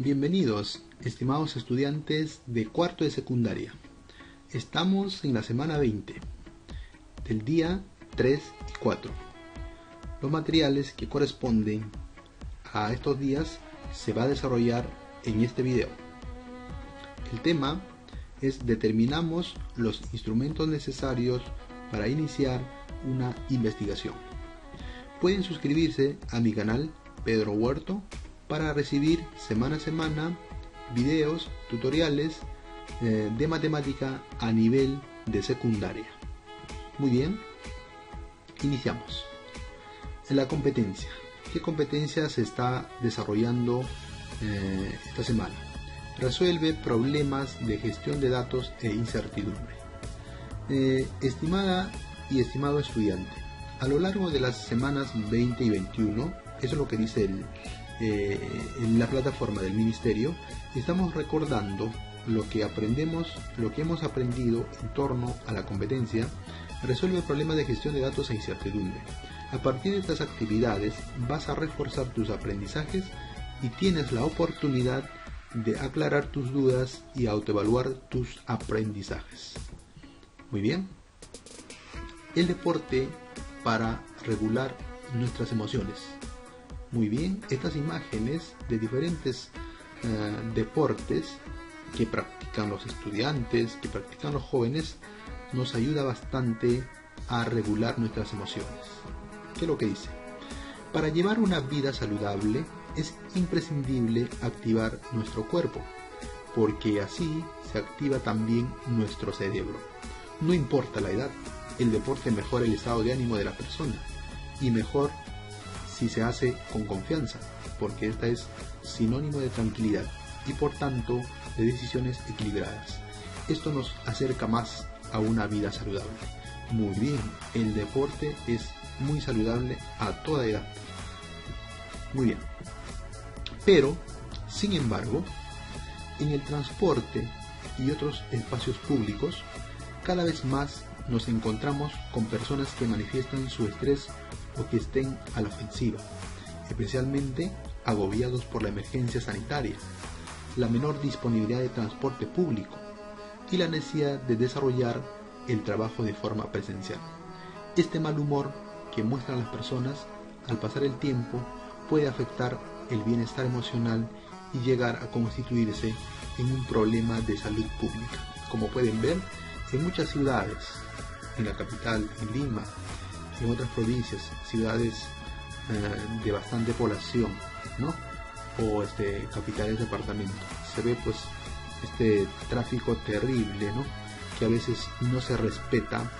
Bienvenidos, estimados estudiantes de cuarto de secundaria. Estamos en la semana 20, del día 3 y 4. Los materiales que corresponden a estos días se va a desarrollar en este video. El tema es: determinamos los instrumentos necesarios para iniciar una investigación. Pueden suscribirse a mi canal Pedro Huerto para recibir semana a semana videos, tutoriales de matemática a nivel de secundaria. Muy bien, iniciamos. En la competencia. ¿Qué competencia se está desarrollando esta semana? Resuelve problemas de gestión de datos e incertidumbre. Estimada y estimado estudiante, a lo largo de las semanas 20 y 21, eso es lo que dice en la plataforma del ministerio, estamos recordando lo que hemos aprendido en torno a la competencia. Resuelve problemas de gestión de datos e incertidumbre. A partir de estas actividades vas a reforzar tus aprendizajes y tienes la oportunidad de aclarar tus dudas y autoevaluar tus aprendizajes. Muy bien. El deporte para regular nuestras emociones. Muy bien, estas imágenes de diferentes deportes que practican los estudiantes, que practican los jóvenes, nos ayuda bastante a regular nuestras emociones. ¿Qué es lo que dice? Para llevar una vida saludable es imprescindible activar nuestro cuerpo, porque así se activa también nuestro cerebro. No importa la edad, el deporte mejora el estado de ánimo de la persona, y mejor si se hace con confianza, porque esta es sinónimo de tranquilidad y por tanto de decisiones equilibradas. Esto nos acerca más a una vida saludable. Muy bien, el deporte es muy saludable a toda edad. Muy bien. Pero, sin embargo, en el transporte y otros espacios públicos, cada vez más nos encontramos con personas que manifiestan su estrés o que estén a la ofensiva, especialmente agobiados por la emergencia sanitaria, la menor disponibilidad de transporte público y la necesidad de desarrollar el trabajo de forma presencial. Este mal humor que muestran las personas al pasar el tiempo puede afectar el bienestar emocional y llegar a constituirse en un problema de salud pública. Como pueden ver, en muchas ciudades, en la capital, en Lima, en otras provincias, ciudades de bastante población, ¿no? O capitales de departamento, se ve pues este tráfico terrible, ¿no? Que a veces no se respeta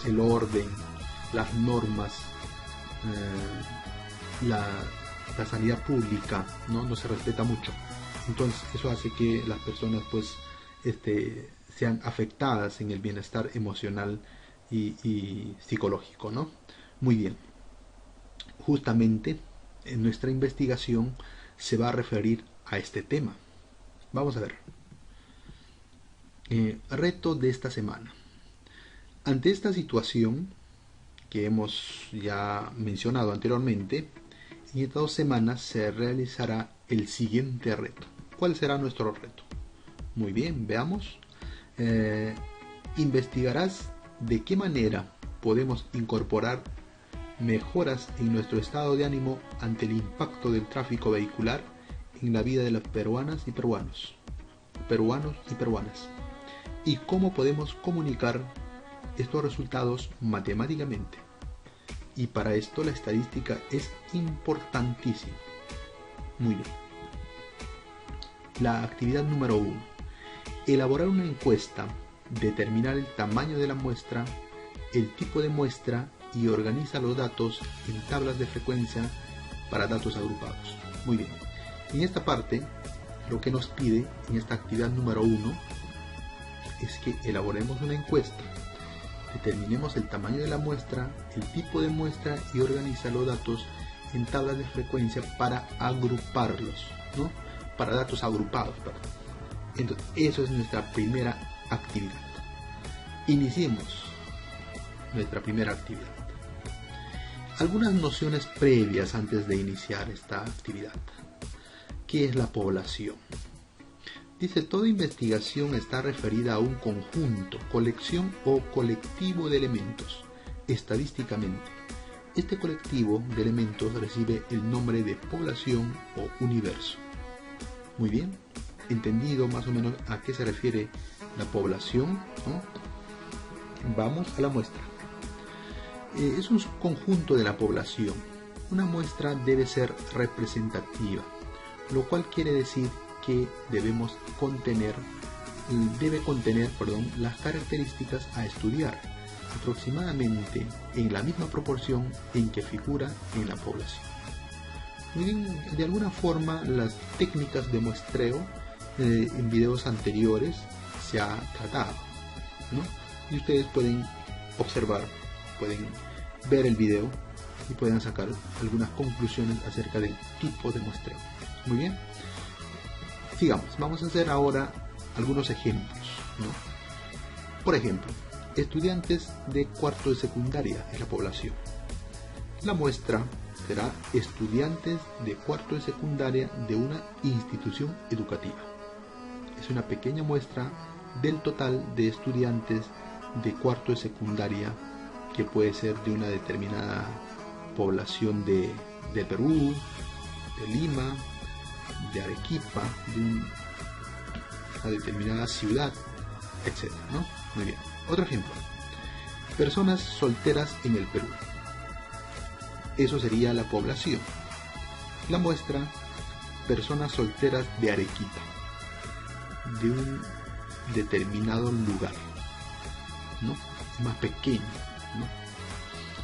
el orden, las normas, la sanidad pública, no se respeta mucho. Entonces eso hace que las personas pues sean afectadas en el bienestar emocional y psicológico, ¿no? Muy bien. Justamente en nuestra investigación se va a referir a este tema. Vamos a ver. Reto de esta semana. Ante esta situación que hemos ya mencionado anteriormente, en estas 2 semanas se realizará el siguiente reto. ¿Cuál será nuestro reto? Muy bien, veamos. Investigarás de qué manera podemos incorporar mejoras en nuestro estado de ánimo ante el impacto del tráfico vehicular en la vida de las peruanas y peruanos y peruanas, y cómo podemos comunicar estos resultados matemáticamente. Y para esto la estadística es importantísima. Muy bien. La actividad número 1. Elaborar una encuesta, determinar el tamaño de la muestra, el tipo de muestra y organiza los datos en tablas de frecuencia para datos agrupados. Muy bien, en esta parte lo que nos pide en esta actividad número 1 es que elaboremos una encuesta, determinemos el tamaño de la muestra, el tipo de muestra y organiza los datos en tablas de frecuencia para agruparlos, ¿no? Para datos agrupados, perdón. Entonces, eso es nuestra primera actividad. Iniciemos nuestra primera actividad. Algunas nociones previas antes de iniciar esta actividad. ¿Qué es la población? Dice, toda investigación está referida a un conjunto, colección o colectivo de elementos. Estadísticamente, este colectivo de elementos recibe el nombre de población o universo. Muy bien, entendido más o menos a qué se refiere la población, ¿no? Vamos a la muestra. Es un subconjunto de la población. Una muestra debe ser representativa, lo cual quiere decir que debe contener las características a estudiar, aproximadamente en la misma proporción en que figura en la población. Muy bien, de alguna forma las técnicas de muestreo en videos anteriores se ha tratado, ¿no? Y ustedes pueden observar, pueden ver el video y pueden sacar algunas conclusiones acerca del tipo de muestreo. Muy bien, sigamos. Vamos a hacer ahora algunos ejemplos, ¿no? Por ejemplo, estudiantes de cuarto de secundaria es la población. La muestra será estudiantes de cuarto de secundaria de una institución educativa. Es una pequeña muestra del total de estudiantes de cuarto de secundaria que puede ser de una determinada población de Perú, de Lima, de Arequipa, de una determinada ciudad, etc., ¿no? Muy bien. Otro ejemplo. Personas solteras en el Perú. Eso sería la población. La muestra, personas solteras de Arequipa, de un determinado lugar, ¿no? Más pequeño, ¿no?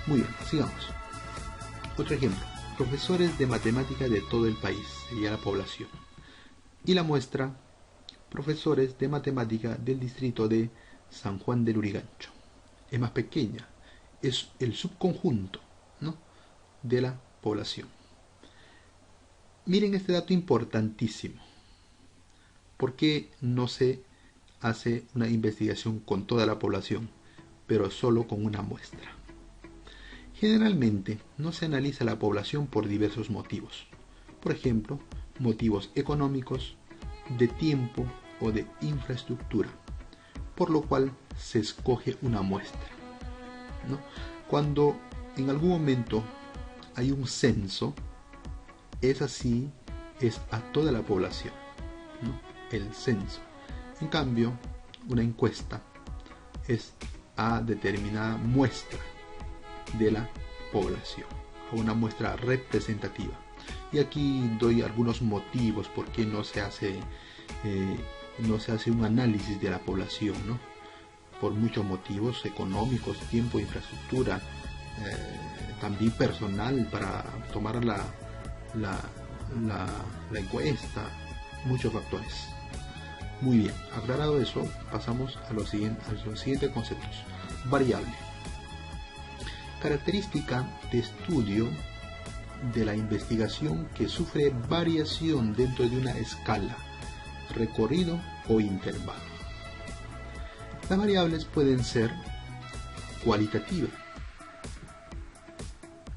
Muy bien, sigamos. Otro ejemplo. Profesores de matemática de todo el país, sería la población. Y la muestra, profesores de matemática del distrito de San Juan del Lurigancho. Es más pequeña, es el subconjunto, ¿no?, de la población. Miren este dato importantísimo. ¿Por qué no se hace una investigación con toda la población, pero solo con una muestra? Generalmente no se analiza la población por diversos motivos. Por ejemplo, motivos económicos, de tiempo o de infraestructura, por lo cual se escoge una muestra, ¿no? Cuando en algún momento hay un censo, es así, es a toda la población, ¿no?, el censo. En cambio, una encuesta es a determinada muestra de la población, o una muestra representativa. Y aquí doy algunos motivos por qué no se hace un análisis de la población, ¿no? Por muchos motivos económicos, tiempo, infraestructura, también personal para tomar la encuesta, muchos factores. Muy bien, aclarado eso, pasamos a los siguientes conceptos. Variable. Característica de estudio de la investigación que sufre variación dentro de una escala, recorrido o intervalo. Las variables pueden ser cualitativa,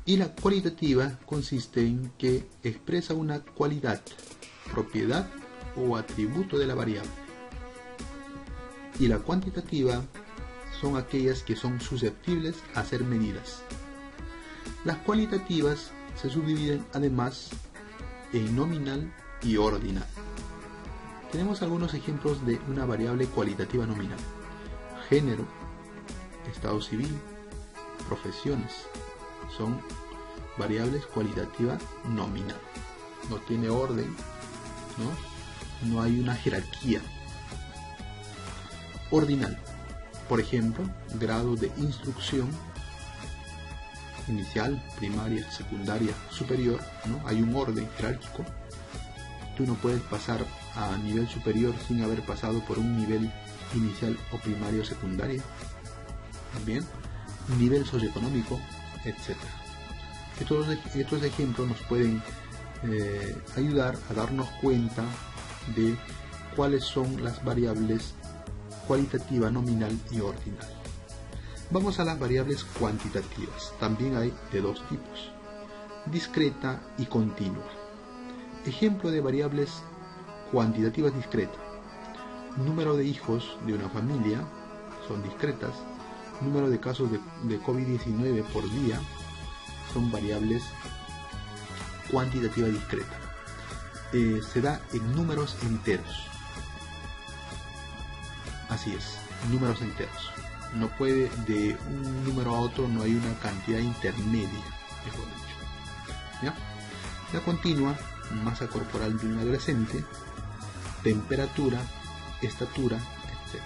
y la cualitativa consiste en que expresa una cualidad, propiedad o atributo de la variable, y la cuantitativa son aquellas que son susceptibles a ser medidas. Las cualitativas se subdividen además en nominal y ordinal. Tenemos algunos ejemplos de una variable cualitativa nominal: género, estado civil, profesiones. Son variables cualitativas nominal. No tiene orden, no hay una jerarquía. Ordinal, por ejemplo, grado de instrucción, inicial, primaria, secundaria, superior, ¿no? Hay un orden jerárquico. Tú no puedes pasar a nivel superior sin haber pasado por un nivel inicial o primario o secundaria. Bien, nivel socioeconómico, etc. Estos ejemplos nos pueden ayudar a darnos cuenta de cuáles son las variables cualitativa, nominal y ordinal. Vamos a las variables cuantitativas. También hay de dos tipos: discreta y continua. Ejemplo de variables cuantitativas discretas: número de hijos de una familia, son discretas. Número de casos de COVID-19 por día, son variables cuantitativas discretas. Se da en números enteros. Así es, números enteros. No puede, de un número a otro no hay una cantidad intermedia, mejor dicho. ¿Ya? La continua: masa corporal de un adolescente, temperatura, estatura, etc.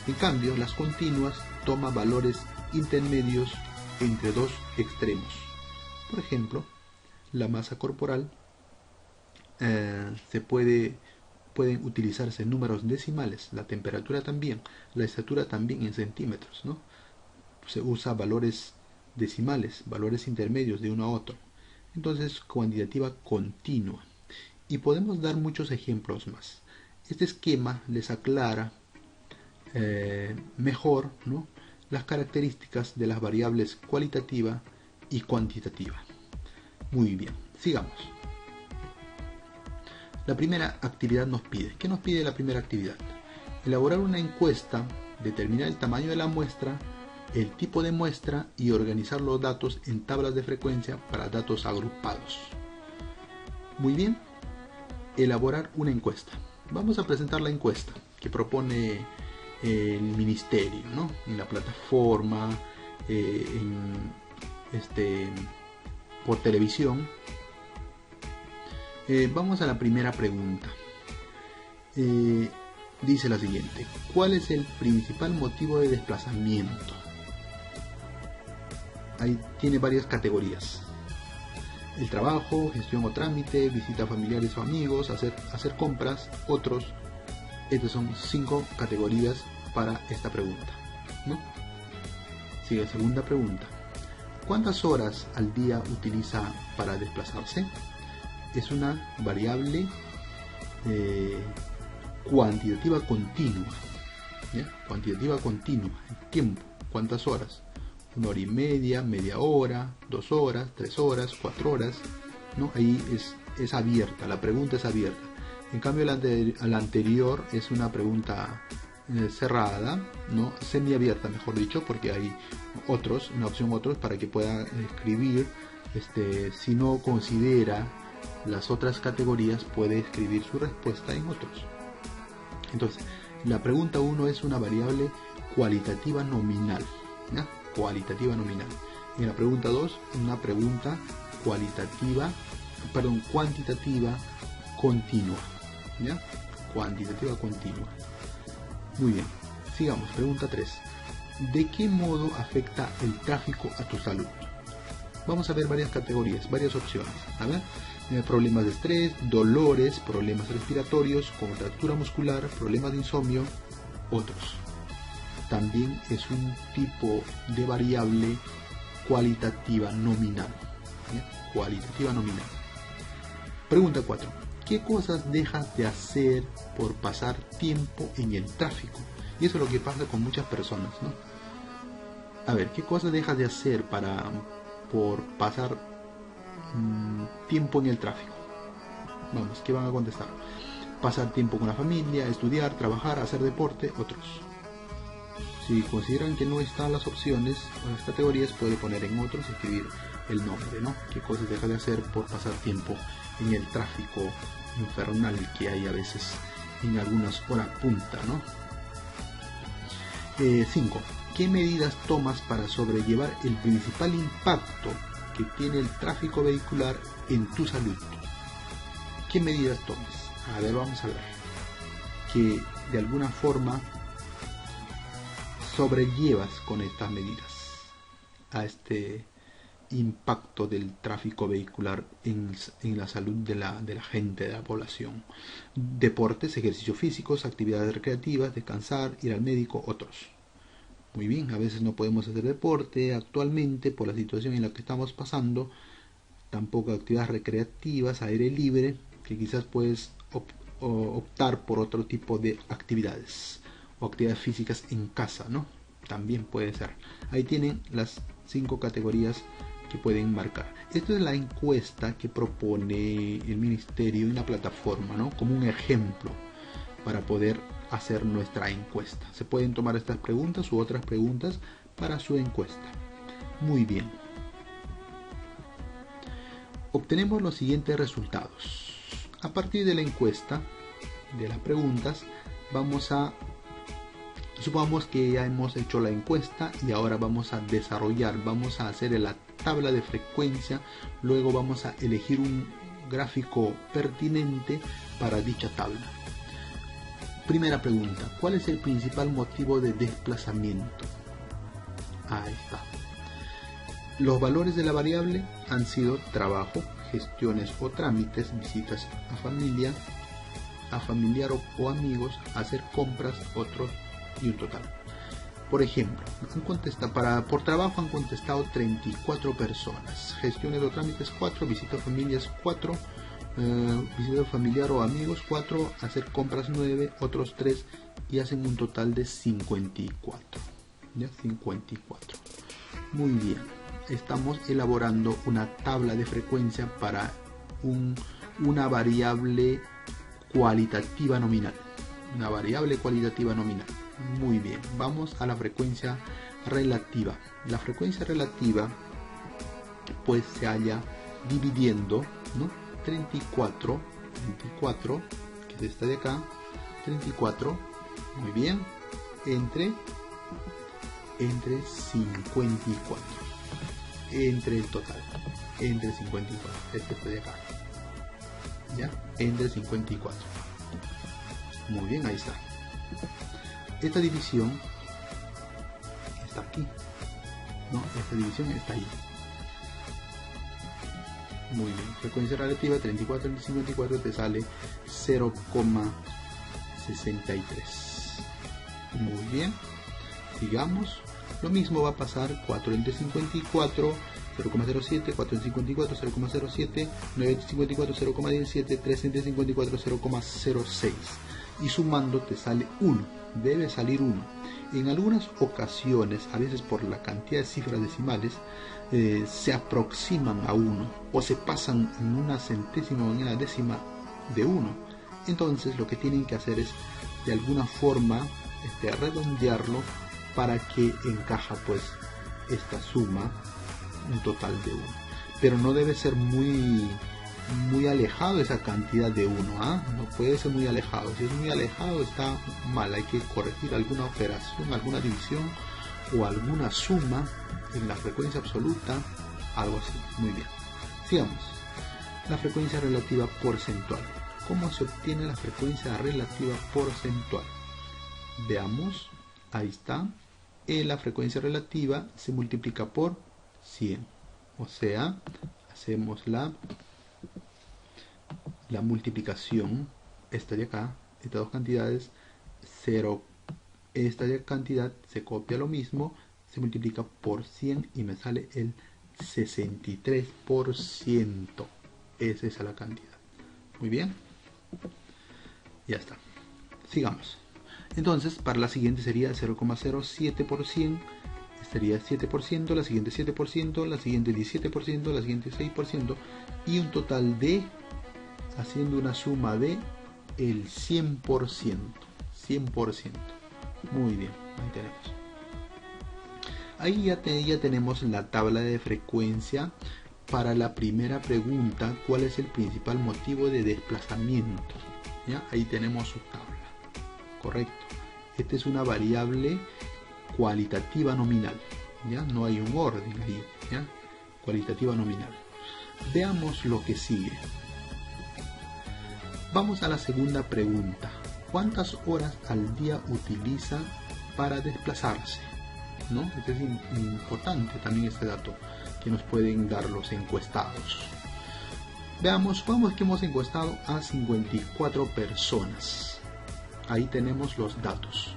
En cambio, las continuas toman valores intermedios entre dos extremos. Por ejemplo, la masa corporal pueden utilizarse números decimales, la temperatura también, la estatura también en centímetros, ¿no? Se usa valores decimales, valores intermedios de uno a otro. Entonces, cuantitativa continua. Y podemos dar muchos ejemplos más. Este esquema les aclara mejor, ¿no?, las características de las variables cualitativa y cuantitativa. Muy bien, sigamos. La primera actividad nos pide. ¿Qué nos pide la primera actividad? Elaborar una encuesta, determinar el tamaño de la muestra, el tipo de muestra y organizar los datos en tablas de frecuencia para datos agrupados. Muy bien, elaborar una encuesta. Vamos a presentar la encuesta que propone el ministerio, ¿no?, en la plataforma, por televisión. Vamos a la primera pregunta. Dice la siguiente: ¿cuál es el principal motivo de desplazamiento? Ahí tiene varias categorías: el trabajo, gestión o trámite, visita a familiares o amigos, hacer compras, otros. Estas son 5 categorías para esta pregunta, ¿no? Sigue la segunda pregunta: ¿cuántas horas al día utiliza para desplazarse? Es una variable cuantitativa continua, ¿ya? Cuantitativa continua, el tiempo, ¿cuántas horas? 1 hora y media, media hora, 2 horas, 3 horas, 4 horas, ¿no? Ahí es abierta, la pregunta es abierta. En cambio, la anterior es una pregunta cerrada, ¿no?, semiabierta, mejor dicho, porque hay una opción otros para que pueda escribir. Si no considera las otras categorías, puede escribir su respuesta en otros. Entonces, la pregunta 1 es una variable cualitativa nominal, ¿ya? Cualitativa nominal. Y en la pregunta 2, una pregunta cuantitativa continua, ¿ya? Cuantitativa continua. Muy bien, sigamos. Pregunta 3: ¿de qué modo afecta el tráfico a tu salud? Vamos a ver varias categorías, varias opciones. A ver, problemas de estrés, dolores, problemas respiratorios, contractura muscular, problemas de insomnio, otros. También es un tipo de variable cualitativa nominal, ¿ya? Cualitativa nominal. Pregunta 4: ¿qué cosas dejas de hacer por pasar tiempo en el tráfico? Y eso es lo que pasa con muchas personas, ¿no? A ver, ¿qué cosas dejas de hacer por pasar tiempo en el tráfico? Vamos, ¿qué van a contestar? Pasar tiempo con la familia, estudiar, trabajar, hacer deporte, otros. Si consideran que no están las opciones o las categorías, puede poner en otros y escribir el nombre, ¿no? ¿Qué cosas dejas de hacer por pasar tiempo en el tráfico infernal que hay a veces en algunas horas punta, ¿no? 5. ¿Qué medidas tomas para sobrellevar el principal impacto que tiene el tráfico vehicular en tu salud? ¿Qué medidas tomas? A ver, vamos a ver. Que de alguna forma sobrellevas con estas medidas a este impacto del tráfico vehicular en la salud de la gente, de la población. Deportes, ejercicios físicos, actividades recreativas, descansar, ir al médico, otros. Muy bien, a veces no podemos hacer deporte actualmente por la situación en la que estamos pasando, tampoco actividades recreativas, aire libre, que quizás puedes optar por otro tipo de actividades o actividades físicas en casa, ¿no? También puede ser. Ahí tienen las 5 categorías que pueden marcar. Esta es la encuesta que propone el ministerio en la plataforma, ¿no? Como un ejemplo para poder hacer nuestra encuesta. Se pueden tomar estas preguntas u otras preguntas para su encuesta. Muy bien. Obtenemos los siguientes resultados. A partir de la encuesta, de las preguntas, supongamos que ya hemos hecho la encuesta y ahora vamos a hacer la tabla de frecuencia, luego vamos a elegir un gráfico pertinente para dicha tabla. Primera pregunta, ¿cuál es el principal motivo de desplazamiento? Ahí está. Los valores de la variable han sido trabajo, gestiones o trámites, visitas a familiar o amigos, hacer compras, otros y un total. Por ejemplo, por trabajo han contestado 34 personas, gestiones o trámites 4, visitas a familias 4, visita familiar o amigos 4, hacer compras 9, otros 3 y hacen un total de 54. ¿Ya? 54. Muy bien. Estamos elaborando una tabla de frecuencia para una variable cualitativa nominal. Una variable cualitativa nominal. Muy bien. Vamos a la frecuencia relativa. La frecuencia relativa pues se halla dividiendo, ¿no? 34, que es esta de acá, 34, muy bien, entre 54, entre el total, entre 54, este de acá, ya, entre 54, muy bien, ahí está. Esta división está aquí, ¿no? Esta división está ahí. Muy bien, frecuencia relativa 34 entre 54 te sale 0,63. Muy bien, sigamos. Lo mismo va a pasar 4 entre 54, 0,07, 4 entre 54, 0,07, 9 entre 54, 0,17, 3 entre 54, 0,06. Y sumando te sale 1, debe salir 1. En algunas ocasiones, a veces por la cantidad de cifras decimales, se aproximan a 1 o se pasan en una centésima o en una décima de 1. Entonces lo que tienen que hacer es de alguna forma redondearlo para que encaja pues esta suma, un total de 1. Pero no debe ser muy alejado esa cantidad de 1, no puede ser muy alejado. Si es muy alejado está mal, hay que corregir alguna operación, alguna división o alguna suma en la frecuencia absoluta, algo así. Muy bien, sigamos. La frecuencia relativa porcentual. ¿Cómo se obtiene la frecuencia relativa porcentual? Veamos, ahí está. La frecuencia relativa se multiplica por 100, o sea, hacemos la multiplicación, esta de acá, estas dos cantidades, 0, esta cantidad se copia lo mismo, se multiplica por 100 y me sale el 63%. Esa es la cantidad. Muy bien, ya está. Sigamos. Entonces, para la siguiente sería 0,07%, sería 7%, la siguiente 7%, la siguiente 17%, la siguiente 6%, y un total de, haciendo una suma de el 100%. 100%. Muy bien, ahí tenemos. Ahí ya tenemos la tabla de frecuencia para la primera pregunta, ¿cuál es el principal motivo de desplazamiento? ¿Ya? Ahí tenemos su tabla. Correcto. Esta es una variable cualitativa nominal. ¿Ya? No hay un orden ahí. ¿Ya? Cualitativa nominal. Veamos lo que sigue. Vamos a la segunda pregunta. ¿Cuántas horas al día utiliza para desplazarse? ¿No? Este es importante también este dato. que nos pueden dar los encuestados. Veamos, supongamos que hemos encuestado a 54 personas. Ahí tenemos los datos.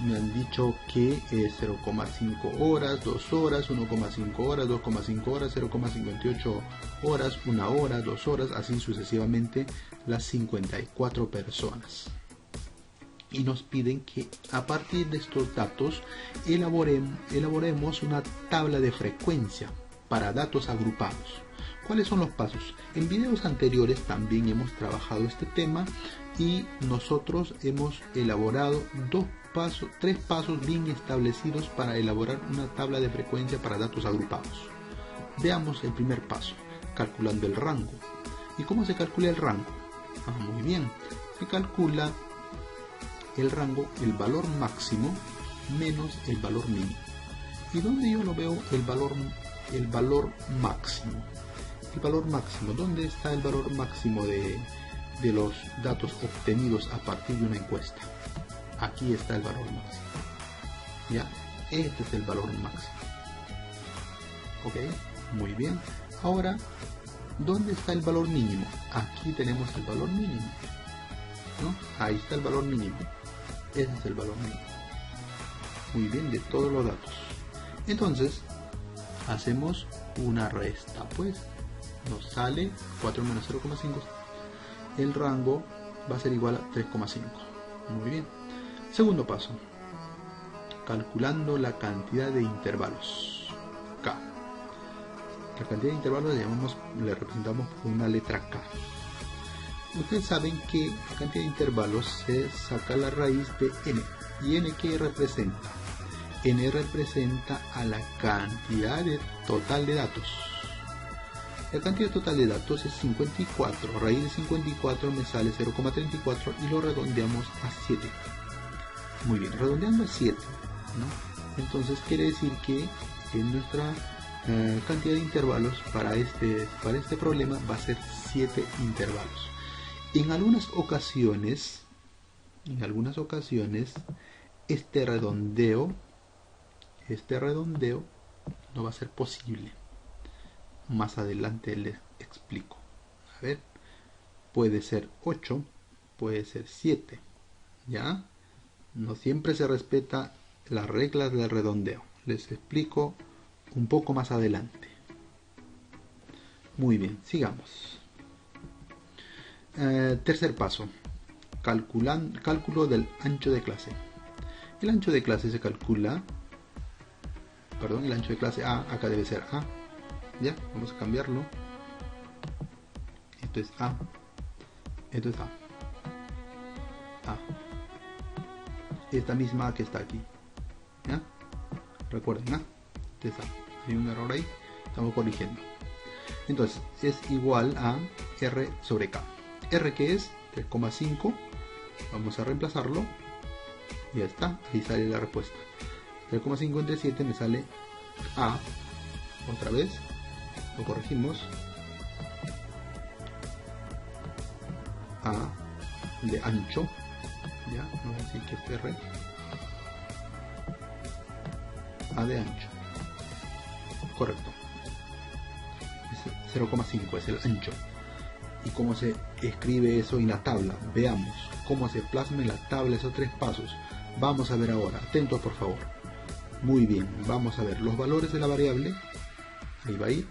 Me han dicho que es 0,5 horas, 2 horas, 1,5 horas, 2,5 horas, 0,58 horas, 1 hora, 2 horas, así sucesivamente las 54 personas. Y nos piden que a partir de estos datos elaboremos una tabla de frecuencia para datos agrupados. ¿Cuáles son los pasos? En videos anteriores también hemos trabajado este tema y nosotros hemos elaborado tres pasos bien establecidos para elaborar una tabla de frecuencia para datos agrupados. Veamos el primer paso, calculando el rango. ¿Y cómo se calcula el rango? Muy bien, se calcula el rango, el valor máximo menos el valor mínimo. ¿Y dónde yo lo veo el valor máximo? El valor máximo, ¿dónde está el valor máximo de los datos obtenidos a partir de una encuesta? Aquí está el valor máximo. Ya, este es el valor máximo. Ok, muy bien. Ahora, ¿dónde está el valor mínimo? Aquí tenemos el valor mínimo, ¿no? Ahí está el valor mínimo. Ese es el valor mínimo. Muy bien, de todos los datos. Entonces, hacemos una resta, pues nos sale 4 menos 0,5. El rango va a ser igual a 3,5. Muy bien. Segundo paso, calculando la cantidad de intervalos. K. La cantidad de intervalos le representamos con una letra K. Ustedes saben que la cantidad de intervalos se saca la raíz de n. ¿Y n qué representa? N representa a la cantidad total de datos. La cantidad total de datos es 54. Raíz de 54 me sale 0,34 y lo redondeamos a 7. Muy bien, redondeando a 7, ¿no? Entonces quiere decir que nuestra cantidad de intervalos para este problema va a ser 7 intervalos. En algunas ocasiones, este redondeo no va a ser posible. Más adelante les explico. A ver, puede ser 8, puede ser 7, ¿ya? No siempre se respeta las reglas del redondeo. Les explico un poco más adelante. Muy bien, sigamos. Tercer paso, cálculo del ancho de clase. El ancho de clase se calcula, el ancho de clase A, acá debe ser A. Ya, vamos a cambiarlo. Esto es A. Esto es A. A. Esta misma A que está aquí. ¿Ya? Recuerden, A. Este es A. Hay un error ahí. Estamos corrigiendo. Entonces, es igual a R sobre K. R que es 3,5. Vamos a reemplazarlo. Y ya está. Ahí sale la respuesta. 3,5 entre 7 me sale A. Otra vez. Lo corregimos. A de ancho. Ya, no voy a decir que es R. A de ancho. Correcto. 0,5 es el ancho. ¿Y cómo se escribe eso en la tabla? Veamos cómo se plasma en la tabla esos tres pasos. Vamos a ver ahora. Atentos, por favor. Muy bien. Vamos a ver los valores de la variable. Ahí va a ir.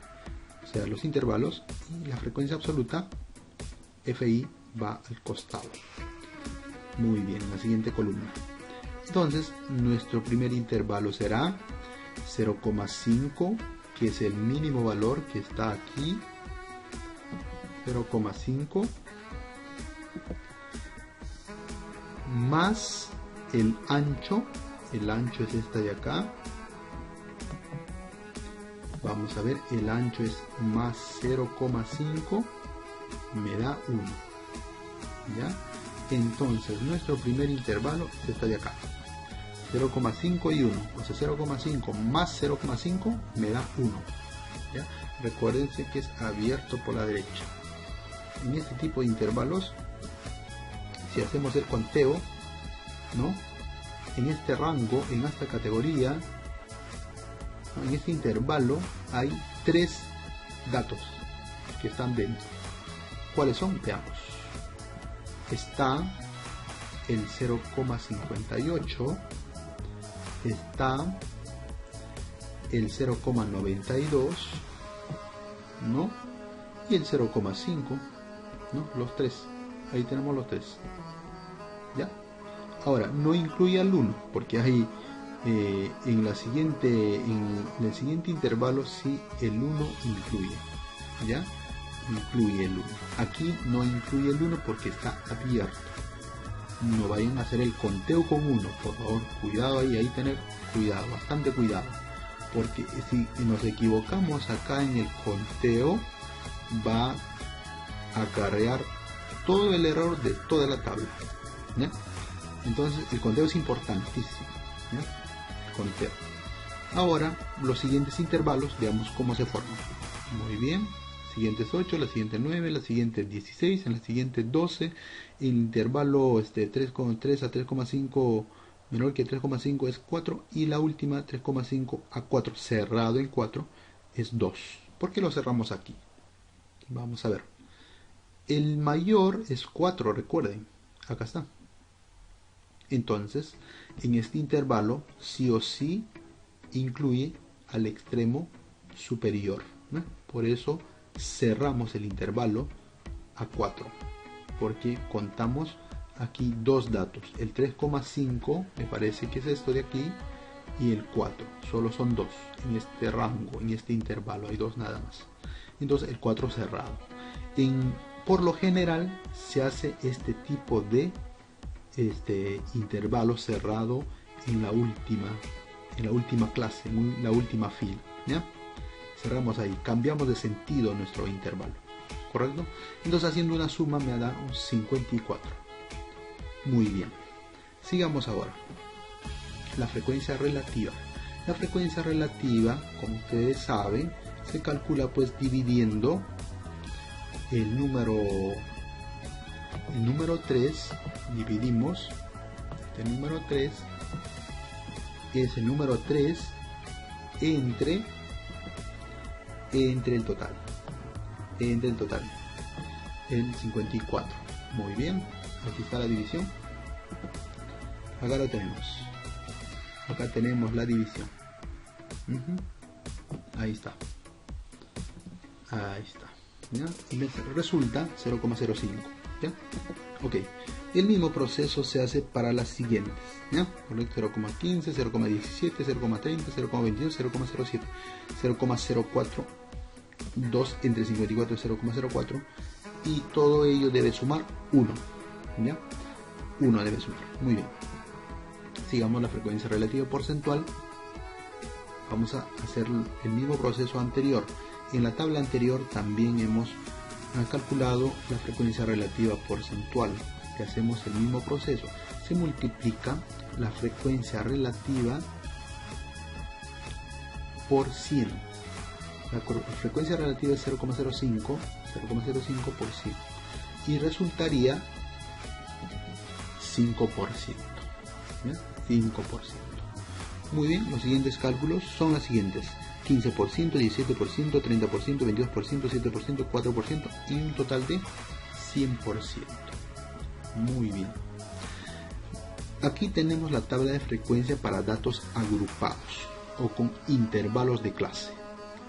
O sea, los intervalos. Y la frecuencia absoluta. FI va al costado. Muy bien. La siguiente columna. Entonces, nuestro primer intervalo será 0,5, que es el mínimo valor que está aquí. 0,5 más el ancho es esta de acá. Vamos a ver, el ancho es más 0,5, me da 1. ¿Ya? Entonces nuestro primer intervalo es esta de acá, 0,5 y 1, o sea 0,5 más 0,5 me da 1. ¿Ya? Recuérdense que es abierto por la derecha. En este tipo de intervalos, si hacemos el conteo, ¿no? En este rango, en esta categoría, ¿no? En este intervalo hay 3 datos que están dentro. ¿Cuáles son? Veamos. Está el 0,58, está el 0,92, ¿no? Y el 0,5, ¿no? Los 3. Ahí tenemos los 3. ¿Ya? Ahora, no incluye al 1, porque hay en el siguiente intervalo sí el 1 incluye. ¿Ya? Incluye el 1. Aquí no incluye el 1 porque está abierto. No vayan a hacer el conteo con 1, por favor. Cuidado ahí tener cuidado, bastante cuidado. Porque si nos equivocamos acá en el conteo, va a acarrear todo el error de toda la tabla. ¿Ya? Entonces el conteo es importantísimo. ¿Ya? El conteo. Ahora los siguientes intervalos, veamos cómo se forman. Muy bien. Siguientes 8, la siguiente 9, la siguiente 16, en la siguiente 12, el intervalo 3,3 a 3,5 menor que 3,5 es 4 y la última 3,5 a 4 cerrado en 4 es 2. ¿Por qué lo cerramos aquí? Vamos a ver. El mayor es 4, recuerden, acá está. Entonces, en este intervalo sí o sí incluye al extremo superior, ¿no? Por eso cerramos el intervalo a 4, porque contamos aquí 2 datos, el 3,5 me parece que es esto de aquí y el 4, solo son 2 en este rango, en este intervalo hay 2 nada más. Entonces el 4 cerrado. Por lo general se hace este tipo de intervalo cerrado en la última clase, en la última fila, ¿ya? Cerramos ahí, cambiamos de sentido nuestro intervalo, ¿correcto? Entonces haciendo una suma me da un 54. Muy bien, sigamos ahora. La frecuencia relativa. La frecuencia relativa, como ustedes saben, se calcula pues dividiendo el número 3, dividimos este número 3, es el número 3 entre el total, el 54. Muy bien, aquí está la división. Acá lo tenemos. Acá tenemos la división. Ahí está. Ahí está. ¿Ya? Y me resulta 0,05. ¿Ya? Ok. El mismo proceso se hace para las siguientes. ¿Ya? 0,15, 0,17, 0,30, 0,22, 0,07, 0,04, 2 entre 54 es 0,04 y todo ello debe sumar 1. ¿Ya? 1 debe sumar. Muy bien. Sigamos la frecuencia relativa porcentual. Vamos a hacer el mismo proceso anterior. En la tabla anterior también hemos calculado la frecuencia relativa porcentual, que hacemos el mismo proceso. Se multiplica la frecuencia relativa por 100. La frecuencia relativa es 0,05 por 100 y resultaría 5%. ¿Ya? 5%. Muy bien, los siguientes cálculos son los siguientes: 15%, 17%, 30%, 22%, 7%, 4% y un total de 100%. Muy bien. Aquí tenemos la tabla de frecuencia para datos agrupados o con intervalos de clase.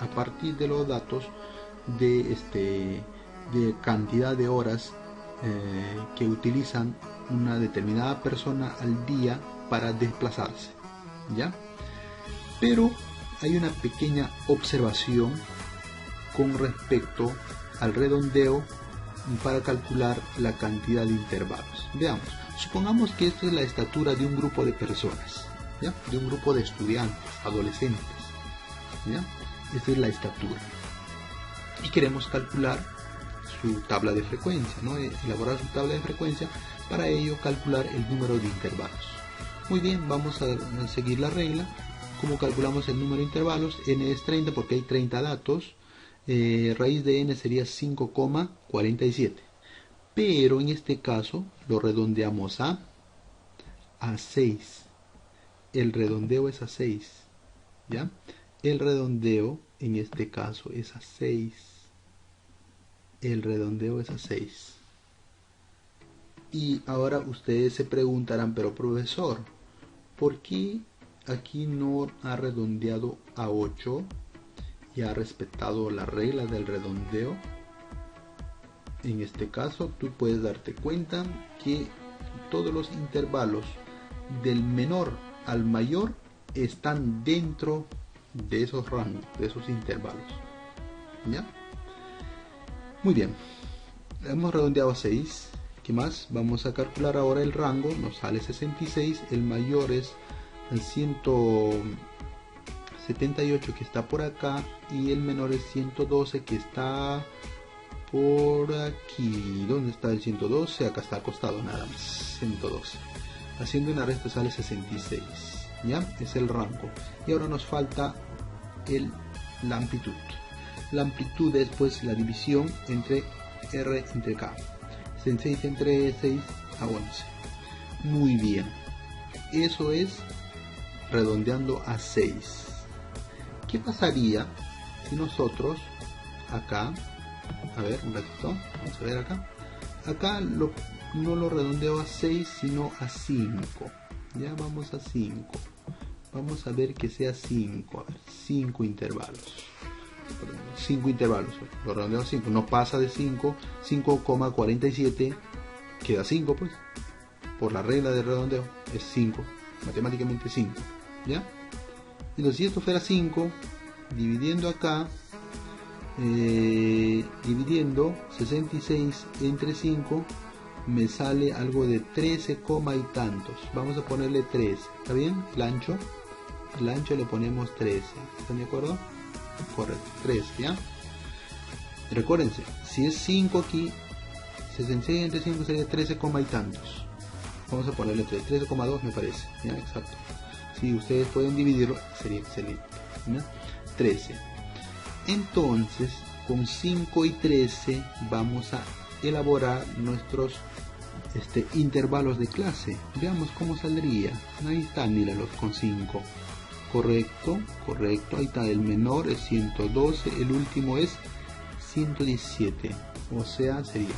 A partir de los datos de cantidad de horas que utilizan una determinada persona al día para desplazarse, ¿ya? Pero hay una pequeña observación con respecto al redondeo para calcular la cantidad de intervalos. Veamos, supongamos que esta es la estatura de un grupo de personas, ¿ya? De un grupo de estudiantes, adolescentes, ¿ya? Esta es la estatura y queremos calcular su tabla de frecuencia, ¿no? Elaborar su tabla de frecuencia, para ello calcular el número de intervalos. Muy bien, vamos a seguir la regla. ¿Cómo calculamos el número de intervalos? N es 30 porque hay 30 datos. Raíz de n sería 5,47. Pero en este caso lo redondeamos a 6. El redondeo es a 6. ¿Ya? el redondeo en este caso es a 6. El redondeo es a 6. Y ahora ustedes se preguntarán, pero profesor, ¿por qué aquí no ha redondeado a 8 y ha respetado la regla del redondeo? En este caso tú puedes darte cuenta que todos los intervalos del menor al mayor están dentro de esos rangos, de esos intervalos. ¿Ya? Muy bien. Hemos redondeado a 6. ¿Qué más? Vamos a calcular ahora el rango. Nos sale 66. El mayor es el 178 que está por acá. Y el menor es 112 que está por aquí. ¿Dónde está el 112? Acá está acostado nada más. 112. Haciendo una resta sale 66. ¿Ya? Es el rango. Y ahora nos falta la amplitud. La amplitud es pues la división entre R entre K. 66 entre 6 a 11. Muy bien. Eso es redondeando a 6. ¿Qué pasaría si nosotros acá, a ver un ratito, vamos a ver acá. Acá no lo redondeo a 6 sino a 5. Ya vamos a 5. Vamos a ver que sea 5. A ver, 5 intervalos. 5 intervalos, lo redondeo a 5, no pasa de 5, 5,47 queda 5 pues, por la regla de redondeo es 5, matemáticamente 5, ¿ya? Entonces si esto fuera 5, dividiendo acá, dividiendo 66 entre 5, me sale algo de 13, y tantos, vamos a ponerle 13, ¿está bien? El ancho le ponemos 13, ¿están de acuerdo? Correcto, 3, ¿ya? Recuérdense, si es 5 aquí, 66 entre 5 sería 13, y tantos. Vamos a ponerle 3, 13,2 me parece, ¿ya? Exacto. Si ustedes pueden dividirlo, sería excelente, ¿ya? 13. Entonces, con 5 y 13 vamos a elaborar nuestros intervalos de clase. Veamos cómo saldría. Ahí está, míralos con 5. Correcto, ahí está, el menor es 112, el último es 117, o sea, sería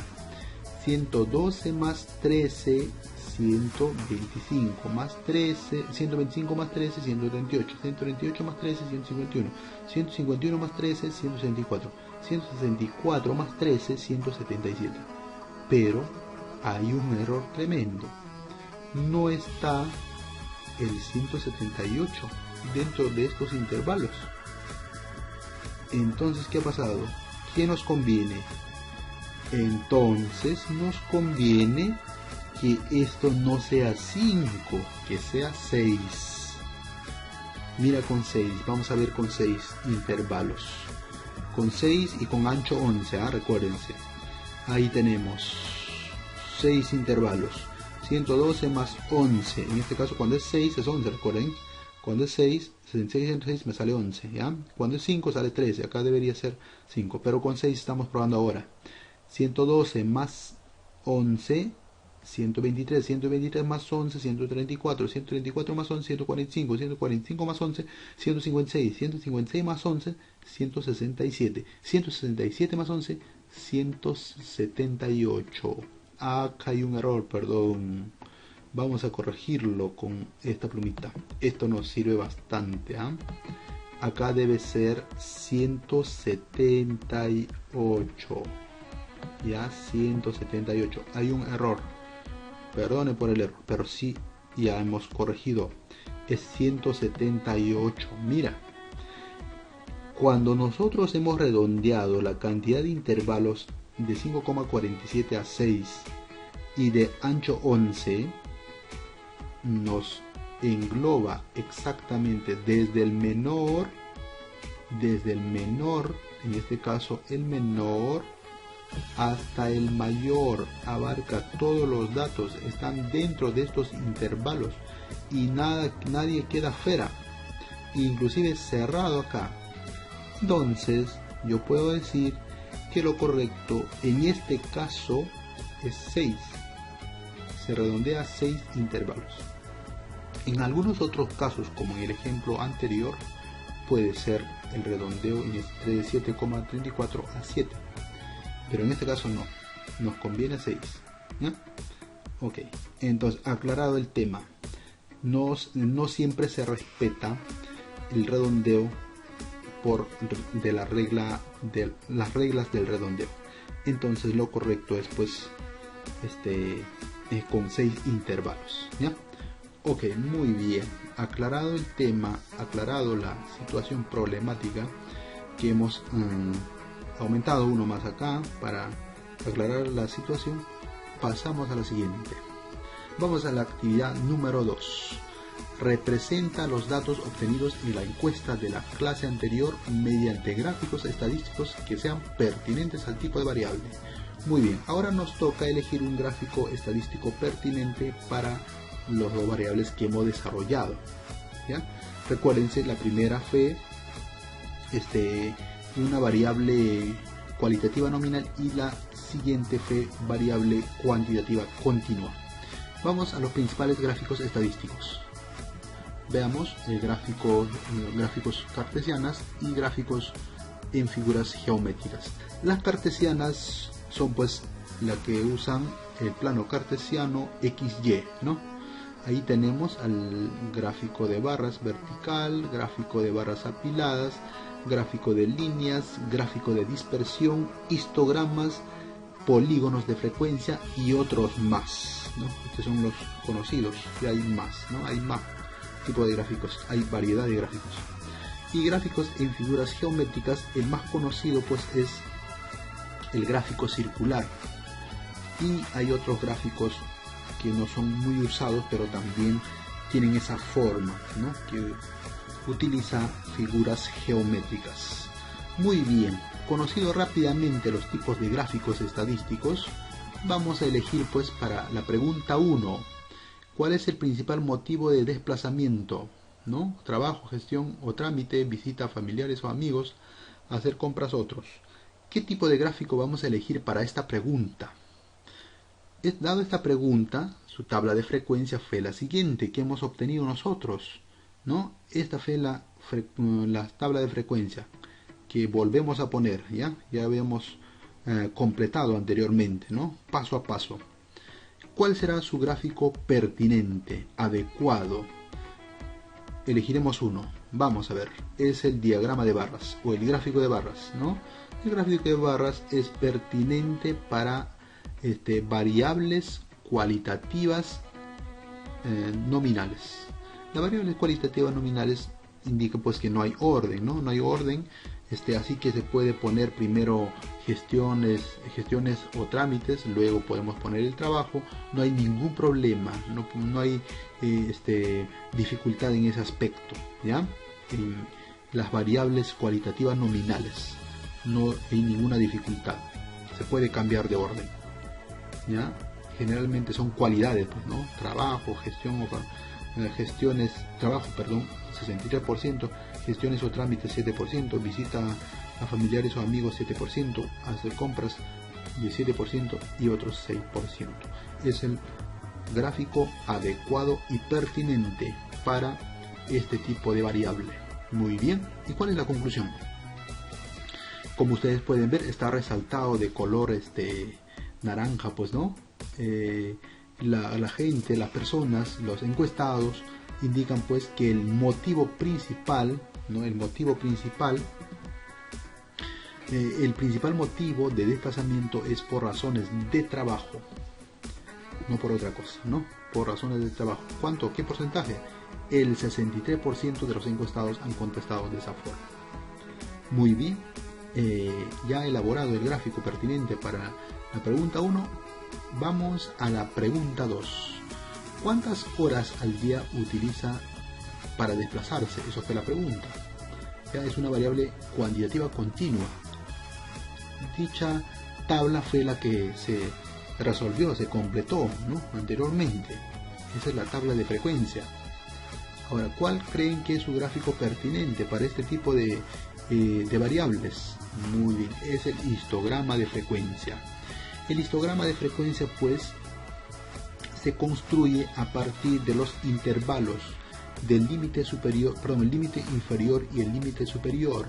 112 más 13, 125 más 13, 125 más 13, 138, 138 más 13, 151, 151 más 13, 164, 164 más 13, 177. Pero hay un error tremendo, no está el 178 dentro de estos intervalos. Entonces, ¿qué ha pasado? ¿Qué nos conviene? Entonces nos conviene que esto no sea 5, que sea 6. Mira con 6, vamos a ver con 6 intervalos. Con 6 y con ancho 11, recuérdense. Ahí tenemos 6 intervalos. 112 más 11, en este caso cuando es 6 es 11, recuerden. Cuando es 6, 66 entre 6 me sale 11, ¿ya? Cuando es 5 sale 13, acá debería ser 5, pero con 6 estamos probando ahora. 112 más 11, 123, 123 más 11, 134, 134 más 11, 145, 145 más 11, 156, 156 más 11, 167, 167 más 11, 178. Acá hay un error, perdón. Vamos a corregirlo con esta plumita. Esto nos sirve bastante. Acá debe ser 178. Ya, 178. Hay un error. Perdone por el error, pero sí, ya hemos corregido. Es 178. Mira, cuando nosotros hemos redondeado la cantidad de intervalos de 5,47 a 6 y de ancho 11, nos engloba exactamente desde el menor, en este caso el menor, hasta el mayor, abarca todos los datos, están dentro de estos intervalos y nadie queda fuera, inclusive cerrado acá. Entonces yo puedo decir que lo correcto en este caso es 6, se redondea a 6 intervalos. En algunos otros casos, como en el ejemplo anterior, puede ser el redondeo entre 7,34 a 7, pero en este caso no, nos conviene 6, ¿ya? Ok, entonces aclarado el tema, no siempre se respeta el redondeo de las reglas del redondeo. Entonces lo correcto es pues con 6 intervalos, ¿ya? Ok, muy bien, aclarado el tema, aclarado la situación problemática, que hemos aumentado uno más acá para aclarar la situación, pasamos a la siguiente. Vamos a la actividad número 2. Representa los datos obtenidos en la encuesta de la clase anterior mediante gráficos estadísticos que sean pertinentes al tipo de variable. Muy bien, ahora nos toca elegir un gráfico estadístico pertinente para los dos variables que hemos desarrollado, ¿ya? Recuérdense, la primera fue una variable cualitativa nominal y la siguiente fue variable cuantitativa continua. Vamos a los principales gráficos estadísticos. Veamos gráficos cartesianas y gráficos en figuras geométricas. Las cartesianas son pues las que usan el plano cartesiano XY, ¿no? Ahí tenemos al gráfico de barras vertical, gráfico de barras apiladas, gráfico de líneas, gráfico de dispersión, histogramas, polígonos de frecuencia y otros más, ¿no? Estos son los conocidos, y hay más, ¿no? Hay más tipos de gráficos, hay variedad de gráficos. Y gráficos en figuras geométricas, el más conocido pues es el gráfico circular. Y hay otros gráficos que no son muy usados, pero también tienen esa forma, ¿no? Que utiliza figuras geométricas. Muy bien, conocido rápidamente los tipos de gráficos estadísticos, vamos a elegir pues para la pregunta 1, ¿cuál es el principal motivo de desplazamiento? ¿No? Trabajo, gestión o trámite, visita a familiares o amigos, hacer compras otros. ¿Qué tipo de gráfico vamos a elegir para esta pregunta? Dado esta pregunta, su tabla de frecuencia fue la siguiente que hemos obtenido nosotros, ¿no? Esta fue la tabla de frecuencia que volvemos a poner, ya habíamos completado anteriormente, ¿no? Paso a paso. ¿Cuál será su gráfico pertinente, adecuado? Elegiremos uno. Vamos a ver, es el diagrama de barras o el gráfico de barras, ¿no? El gráfico de barras es pertinente para variables cualitativas nominales. Las variables cualitativas nominales indican pues que no hay orden, ¿no? No hay orden, así que se puede poner primero gestiones o trámites, luego podemos poner el trabajo, no hay ningún problema, no hay dificultad en ese aspecto, ¿ya? En las variables cualitativas nominales no hay ninguna dificultad, se puede cambiar de orden, ¿ya? Generalmente son cualidades, pues, ¿no? Trabajo, trabajo, 63%, gestiones o trámites 7%, visita a familiares o amigos 7%, hacer compras 17% y otros 6%. Es el gráfico adecuado y pertinente para este tipo de variable. Muy bien, ¿y cuál es la conclusión? Como ustedes pueden ver, está resaltado de color naranja, pues, ¿no? La gente, las personas, los encuestados indican pues que el motivo principal, ¿no? El principal motivo de desplazamiento es por razones de trabajo, no por otra cosa, ¿no? Por razones de trabajo. ¿Cuánto? ¿Qué porcentaje? El 63% de los encuestados han contestado de esa forma. Muy bien, ya elaborado el gráfico pertinente para la pregunta 1, vamos a la pregunta 2. ¿Cuántas horas al día utiliza para desplazarse? Eso fue la pregunta. Ya es una variable cuantitativa continua. Dicha tabla fue la que se resolvió, se completó, ¿no? Anteriormente. Esa es la tabla de frecuencia. Ahora, ¿cuál creen que es su gráfico pertinente para este tipo de variables? Muy bien, es el histograma de frecuencia. El histograma de frecuencia pues se construye a partir de los intervalos del límite superior, perdón, el límite inferior y el límite superior,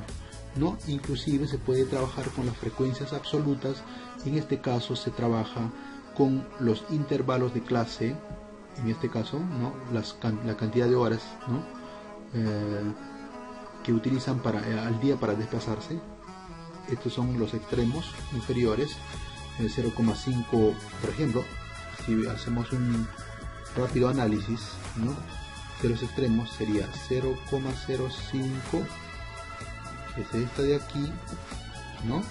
¿no? Inclusive se puede trabajar con las frecuencias absolutas. En este caso se trabaja con los intervalos de clase, en este caso, ¿no? La cantidad de horas, ¿no? Que utilizan al día para desplazarse. Estos son los extremos inferiores, 0,5, por ejemplo, si hacemos un rápido análisis, ¿no?, de los extremos, sería 0,05, que es esta de aquí, ¿no?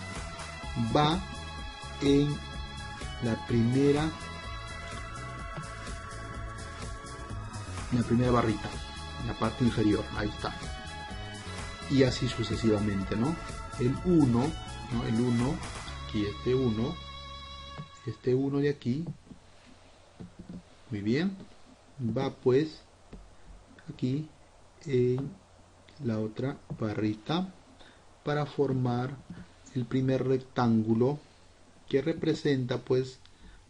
Va en la primera barrita, en la parte inferior, ahí está, y así sucesivamente, ¿no? El 1, ¿no? El 1, aquí este 1 de aquí, muy bien, va pues aquí en la otra barrita para formar el primer rectángulo, que representa pues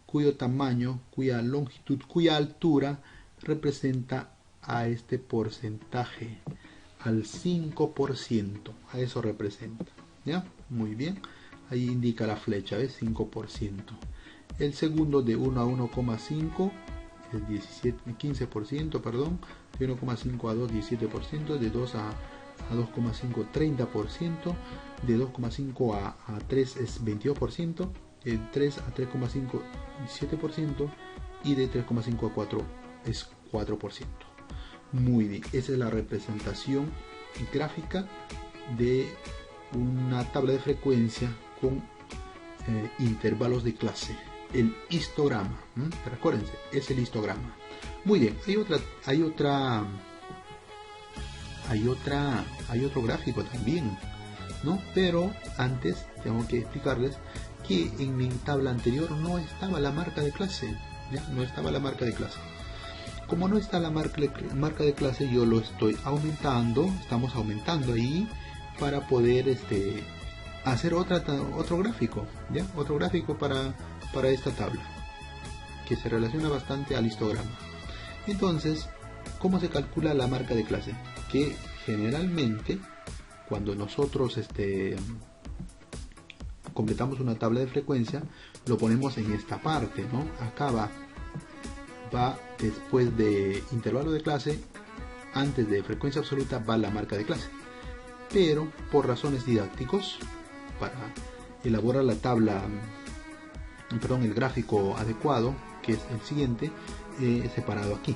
cuyo tamaño, cuya longitud, cuya altura representa a este porcentaje, al 5%, a eso representa, ¿ya? Muy bien, ahí indica la flecha, ¿ves? 5%. El segundo, de 1 a 1,5 es 15%, perdón, de 1,5 a 2, 17%, de 2 a 2,5, 30%, de 2,5 a 3 es 22%, de 3 a 3,5, 17%, y de 3,5 a 4 es 4%. Muy bien, esa es la representación gráfica de una tabla de frecuencia con intervalos de clase, el histograma. Recuérdense, es el histograma. Muy bien, hay otro gráfico también, ¿no? Pero antes tengo que explicarles que en mi tabla anterior no estaba la marca de clase, ¿ya? No estaba la marca de clase. Como no está la marca de clase, yo lo estoy aumentando, estamos aumentando ahí para poder hacer otro gráfico, ¿ya? Otro gráfico para esta tabla, que se relaciona bastante al histograma. Entonces, ¿cómo se calcula la marca de clase? Que generalmente, cuando nosotros completamos una tabla de frecuencia, lo ponemos en esta parte, ¿no? Acá va después de intervalo de clase, antes de frecuencia absoluta va la marca de clase. Pero por razones didácticos, para elaborar la tabla, el gráfico adecuado, que es el siguiente, separado aquí.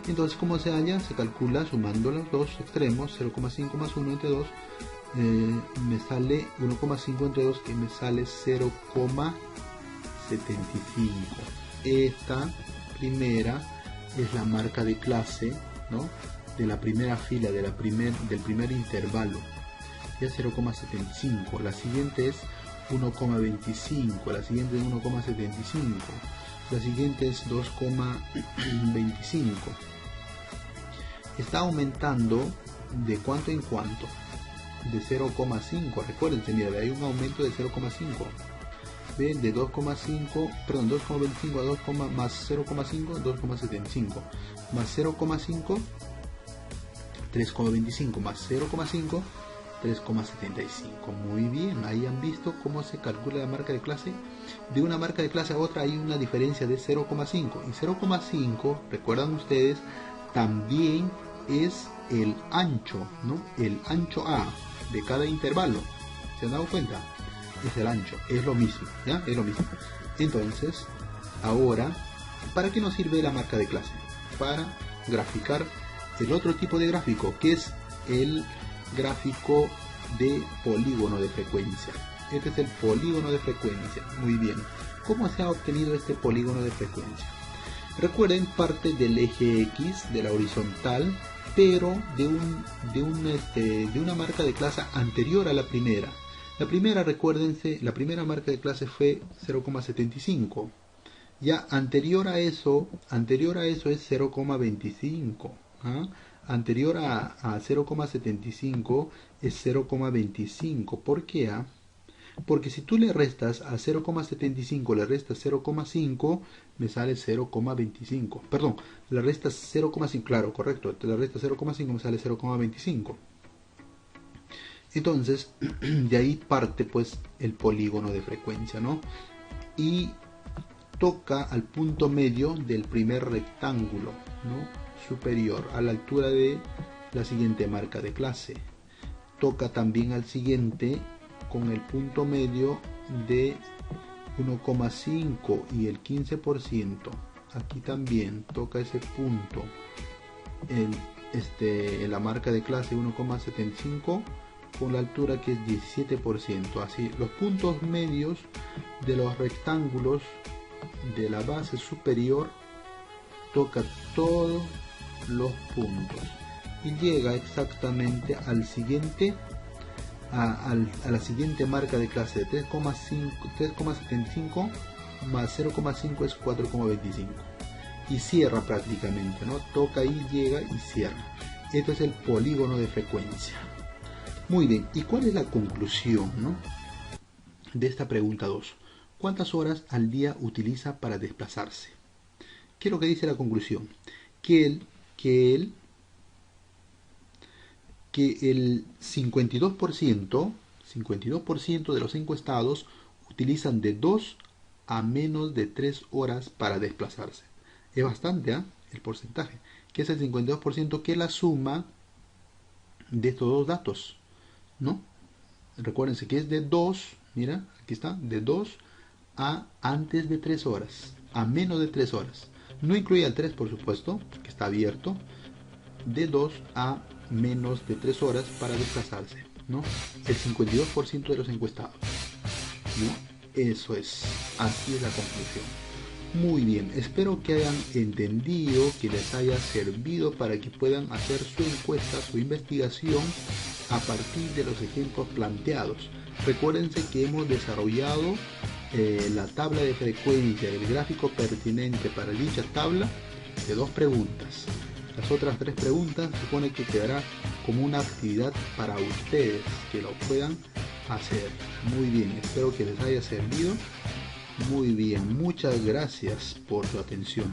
Entonces, como se halla, se calcula sumando los dos extremos, 0,5 más 1 entre 2, me sale 1,5 entre 2, que me sale 0,75. Esta primera es la marca de clase, ¿no?, de la primera fila, del primer intervalo, ya 0,75. La siguiente es 1,25, la siguiente es 1,75, la siguiente es 2,25. Está aumentando de cuánto en cuánto, de 0,5. Recuérdense, mira, hay un aumento de 0,5. ¿Ven? De 2,25 a 2, más 0,5, 2,75, más 0,5, 3,25, más 0,5, 3,75. Muy bien, ahí han visto cómo se calcula la marca de clase. De una marca de clase a otra hay una diferencia de 0,5, y 0,5, recuerdan ustedes, también es el ancho, ¿no? El ancho A de cada intervalo. ¿Se han dado cuenta? Es el ancho, es lo mismo, ¿ya? Es lo mismo. Entonces, ahora, ¿para qué nos sirve la marca de clase? Para graficar el otro tipo de gráfico, que es el gráfico de polígono de frecuencia. Este es el polígono de frecuencia. Muy bien. ¿Cómo se ha obtenido este polígono de frecuencia? Recuerden, parte del eje X, de la horizontal, pero de una marca de clase anterior a la primera. La primera, recuérdense, la primera marca de clase fue 0,75. Ya anterior a eso es 0,25. ¿Ah? Anterior a 0,75 es 0,25. ¿Por qué? Porque si tú le restas a 0,75, le restas 0,5, me sale 0,25. Perdón, le restas 0,5, claro, correcto, te le restas 0,5, me sale 0,25. Entonces, de ahí parte pues el polígono de frecuencia, ¿no? Y toca al punto medio del primer rectángulo, ¿no? Superior, a la altura de la siguiente marca de clase. Toca también al siguiente con el punto medio de 1,5 y el 15%. Aquí también toca ese punto en la marca de clase 1,75 con la altura que es 17%. Así, los puntos medios de los rectángulos de la base superior toca todos los puntos y llega exactamente al siguiente a la siguiente marca de clase de 3,75 más 0,5 es 4,25 y cierra prácticamente, ¿no? Toca ahí, llega y cierra. Esto es el polígono de frecuencia. Muy bien, ¿y cuál es la conclusión, ¿no? de esta pregunta 2? ¿Cuántas horas al día utiliza para desplazarse? ¿Qué es lo que dice la conclusión? Que el 52% de los encuestados utilizan de 2 a menos de 3 horas para desplazarse. Es bastante, ¿eh? El porcentaje, que es el 52%, que es la suma de estos dos datos, ¿no? Recuérdense que es de 2, mira, aquí está, de 2 a antes de 3 horas, a menos de 3 horas. No incluye al 3, por supuesto, que está abierto. De 2 a menos de 3 horas para desplazarse, ¿no? El 52% de los encuestados, ¿no? Eso es, así es la conclusión. Muy bien, espero que hayan entendido, que les haya servido para que puedan hacer su encuesta, su investigación a partir de los ejemplos planteados. Recuérdense que hemos desarrollado la tabla de frecuencia, el gráfico pertinente para dicha tabla de 2 preguntas. Las otras 3 preguntas se supone que quedará como una actividad para ustedes que lo puedan hacer. Muy bien, espero que les haya servido. Muy bien, muchas gracias por su atención.